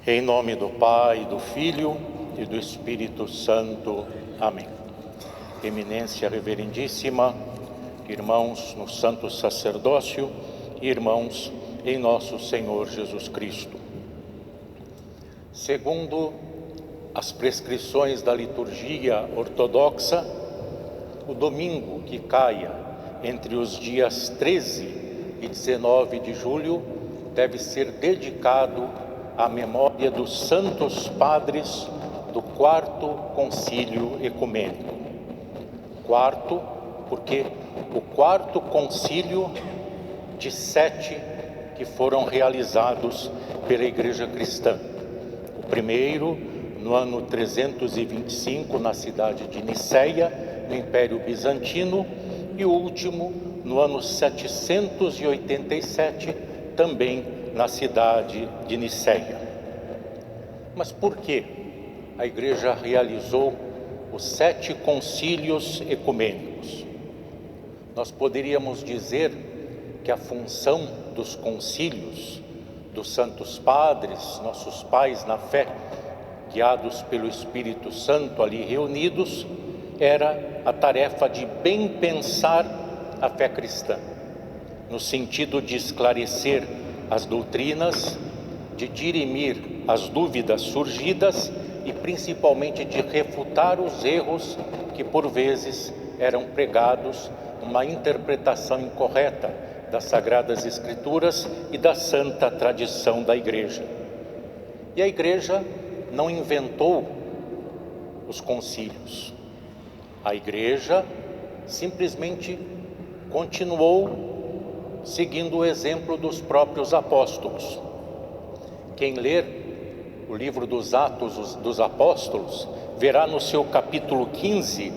Em nome do Pai, do Filho e do Espírito Santo. Amém. Eminência reverendíssima, irmãos no santo sacerdócio e irmãos em nosso Senhor Jesus Cristo. Segundo as prescrições da liturgia ortodoxa, o domingo que caia entre os dias 13 e 19 de julho deve ser dedicado à memória dos santos padres do Quarto Concílio Ecumênico. Quarto, porque o quarto concílio de 7 que foram realizados pela Igreja Cristã. O primeiro, no ano 325, na cidade de Niceia, no Império Bizantino, e o último, no ano 787, também na cidade de Niceia. Mas por que a Igreja realizou os 7 concílios ecumênicos? Nós poderíamos dizer que a função dos concílios, dos santos padres, nossos pais na fé, guiados pelo Espírito Santo ali reunidos, era a tarefa de bem pensar a fé cristã, no sentido de esclarecer as doutrinas, de dirimir as dúvidas surgidas e principalmente de refutar os erros que por vezes eram pregados numa interpretação incorreta das Sagradas Escrituras e da santa tradição da Igreja. E a Igreja não inventou os concílios. A Igreja simplesmente continuou seguindo o exemplo dos próprios apóstolos. Quem ler o livro dos Atos dos Apóstolos verá no seu capítulo 15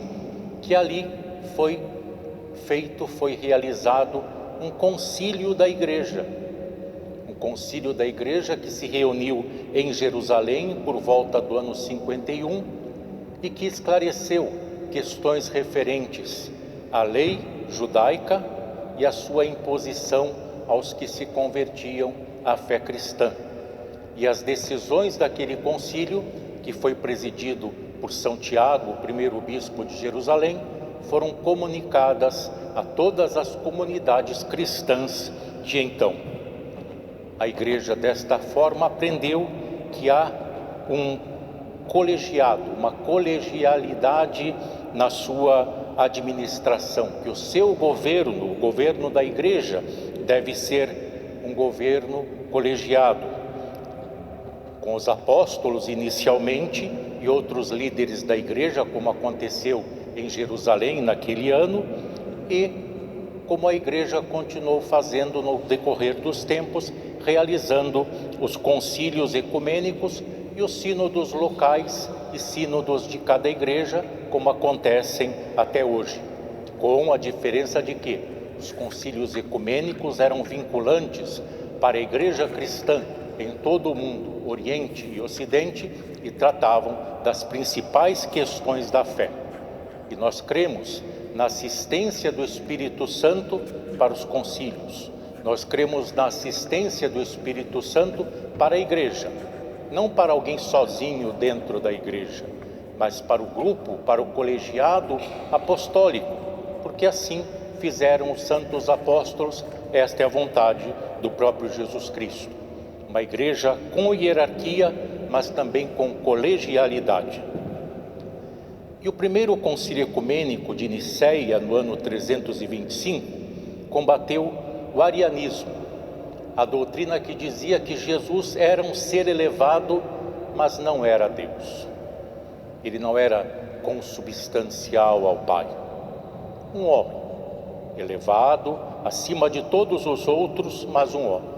que ali foi realizado um concílio da Igreja. Um concílio da Igreja que se reuniu em Jerusalém por volta do ano 51 e que esclareceu questões referentes à lei judaica e à sua imposição aos que se convertiam à fé cristã. E as decisões daquele concílio, que foi presidido por São Tiago, o primeiro bispo de Jerusalém, foram comunicadas a todas as comunidades cristãs de então. A Igreja, desta forma, aprendeu que há um colegiado, uma colegialidade na sua administração, que o seu governo, o governo da Igreja, deve ser um governo colegiado, com os apóstolos inicialmente e outros líderes da Igreja, como aconteceu em Jerusalém naquele ano, e como a Igreja continuou fazendo no decorrer dos tempos, realizando os concílios ecumênicos e os sínodos locais e sínodos de cada igreja, como acontecem até hoje, com a diferença de que os concílios ecumênicos eram vinculantes para a Igreja cristã em todo o mundo, Oriente e Ocidente, e tratavam das principais questões da fé. E nós cremos na assistência do Espírito Santo para os concílios. Nós cremos na assistência do Espírito Santo para a Igreja, não para alguém sozinho dentro da Igreja, mas para o grupo, para o colegiado apostólico, porque assim fizeram os santos apóstolos. Esta é a vontade do próprio Jesus Cristo. Uma igreja com hierarquia, mas também com colegialidade. E o primeiro concílio ecumênico de Niceia, no ano 325, combateu o arianismo, a doutrina que dizia que Jesus era um ser elevado, mas não era Deus. Ele não era consubstancial ao Pai. Um homem elevado, acima de todos os outros, mas um homem.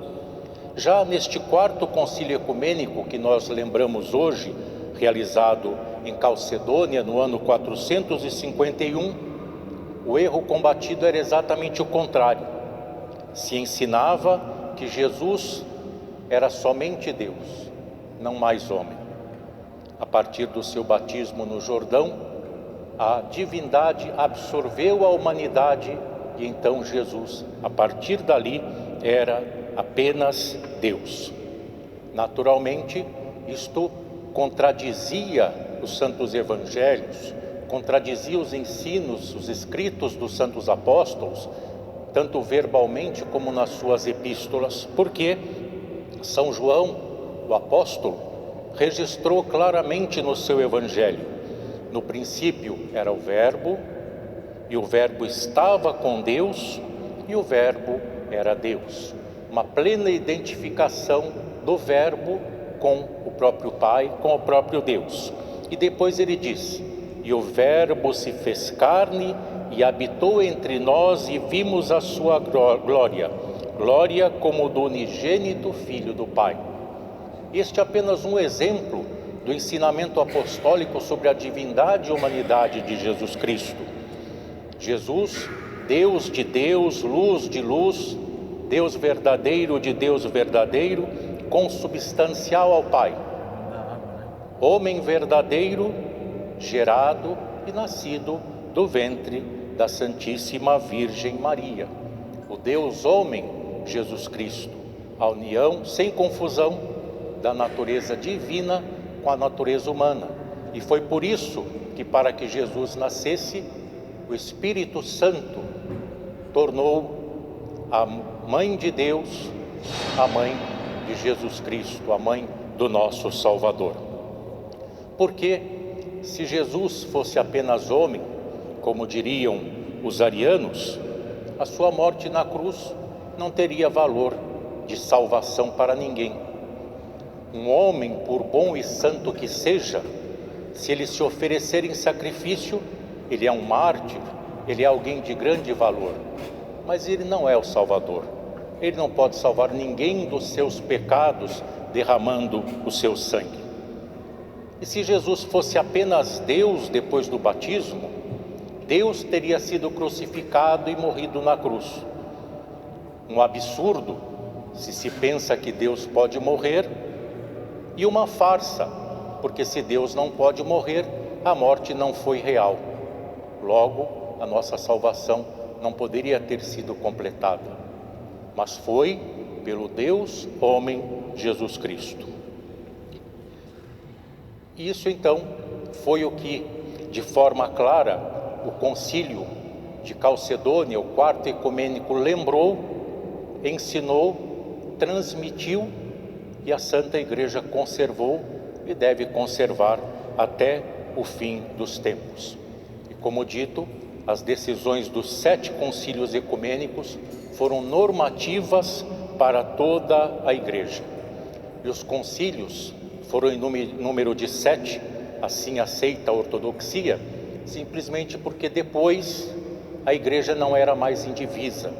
Já neste quarto concílio ecumênico que nós lembramos hoje, realizado em Calcedônia no ano 451, o erro combatido era exatamente o contrário. Se ensinava que Jesus era somente Deus, não mais homem. A partir do seu batismo no Jordão, a divindade absorveu a humanidade e então Jesus, a partir dali, era apenas Deus. Naturalmente, Isto contradizia os santos evangelhos, contradizia os ensinos, os escritos dos santos apóstolos, tanto verbalmente como nas suas epístolas, porque São João, o apóstolo, registrou claramente no seu evangelho: no princípio era o Verbo, e o Verbo estava com Deus, e o Verbo era Deus. Uma plena identificação do Verbo com o próprio Pai, com o próprio Deus. E depois ele diz: e o Verbo se fez carne e habitou entre nós, e vimos a sua glória, glória como do unigênito Filho do Pai. Este é apenas um exemplo do ensinamento apostólico sobre a divindade e humanidade de Jesus Cristo. Jesus, Deus de Deus, luz de luz, Deus verdadeiro de Deus verdadeiro, consubstancial ao Pai. Homem verdadeiro, gerado e nascido do ventre da Santíssima Virgem Maria. O Deus homem, Jesus Cristo, a união sem confusão da natureza divina com a natureza humana. E foi por isso que, para que Jesus nascesse, o Espírito Santo tornou a Mãe de Deus a mãe de Jesus Cristo, a mãe do nosso Salvador. Porque se Jesus fosse apenas homem, como diriam os arianos, a sua morte na cruz não teria valor de salvação para ninguém. Um homem, por bom e santo que seja, se ele se oferecer em sacrifício, ele é um mártir, ele é alguém de grande valor, mas ele não é o Salvador. Ele não pode salvar ninguém dos seus pecados derramando o seu sangue. E se Jesus fosse apenas Deus depois do batismo, Deus teria sido crucificado e morrido na cruz. Um absurdo se se pensa que Deus pode morrer, e uma farsa, porque se Deus não pode morrer, a morte não foi real. Logo, a nossa salvação não poderia ter sido completada, mas foi pelo Deus homem Jesus Cristo. Isso então foi o que, de forma clara, o concílio de Calcedônia, o quarto ecumênico, lembrou, ensinou, transmitiu, e a Santa Igreja conservou e deve conservar até o fim dos tempos. E como dito, as decisões dos 7 concílios ecumênicos foram normativas para toda a Igreja. E os concílios foram em número de 7, assim aceita a ortodoxia, simplesmente porque depois a Igreja não era mais indivisa.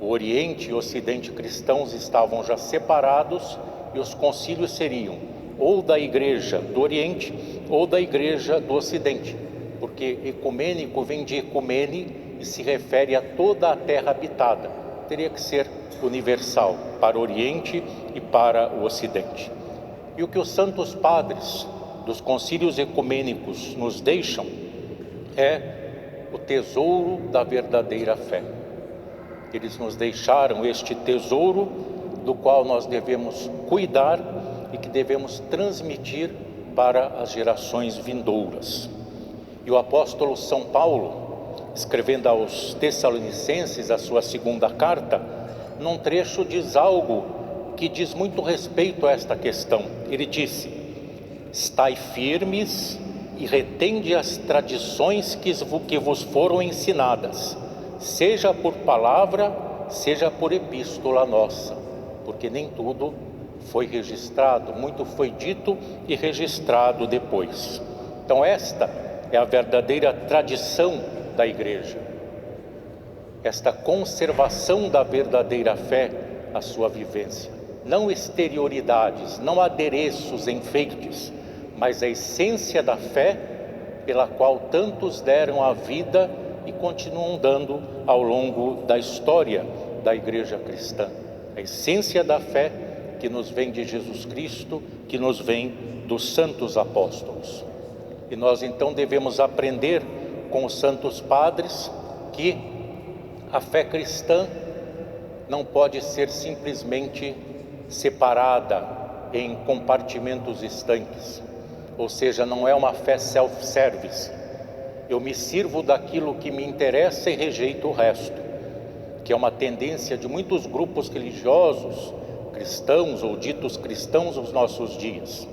O Oriente e o Ocidente cristãos estavam já separados, e os concílios seriam ou da Igreja do Oriente ou da Igreja do Ocidente, porque ecumênico vem de ecumene e se refere a toda a terra habitada. Teria que ser universal para o Oriente e para o Ocidente. E o que os santos padres dos concílios ecumênicos nos deixam é o tesouro da verdadeira fé. Eles nos deixaram este tesouro do qual nós devemos cuidar e que devemos transmitir para as gerações vindouras. E o apóstolo São Paulo, escrevendo aos Tessalonicenses a sua segunda carta, num trecho diz algo que diz muito respeito a esta questão. Ele disse: estai firmes e retende as tradições que vos foram ensinadas, seja por palavra, seja por epístola nossa, porque nem tudo foi registrado, muito foi dito e registrado depois. Então esta é a verdadeira tradição da Igreja, esta conservação da verdadeira fé, a sua vivência. Não exterioridades, não adereços, enfeites, mas a essência da fé pela qual tantos deram a vida e continuam dando ao longo da história da Igreja cristã. A essência da fé que nos vem de Jesus Cristo, que nos vem dos santos apóstolos. E nós então devemos aprender com os santos padres que a fé cristã não pode ser simplesmente separada em compartimentos estanques, ou seja, não é uma fé self-service. Eu me sirvo daquilo que me interessa e rejeito o resto, que é uma tendência de muitos grupos religiosos, cristãos ou ditos cristãos nos nossos dias.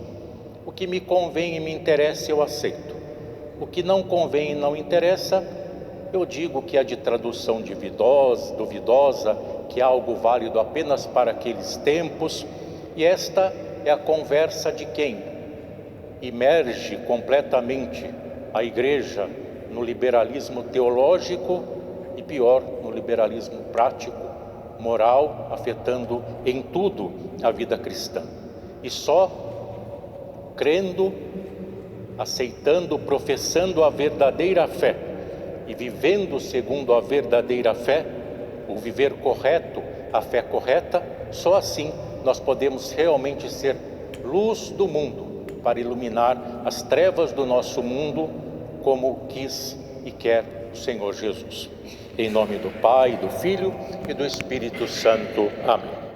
O que me convém e me interessa eu aceito. O que não convém e não interessa, eu digo que é de tradução duvidosa, que é algo válido apenas para aqueles tempos, e esta é a conversa de quem imerge completamente a Igreja no liberalismo teológico e pior, no liberalismo prático, moral, afetando em tudo a vida cristã. E só crendo, aceitando, professando a verdadeira fé e vivendo segundo a verdadeira fé, o viver correto, a fé correta, só assim nós podemos realmente ser luz do mundo para iluminar as trevas do nosso mundo, como quis e quer o Senhor Jesus. Em nome do Pai, do Filho e do Espírito Santo. Amém.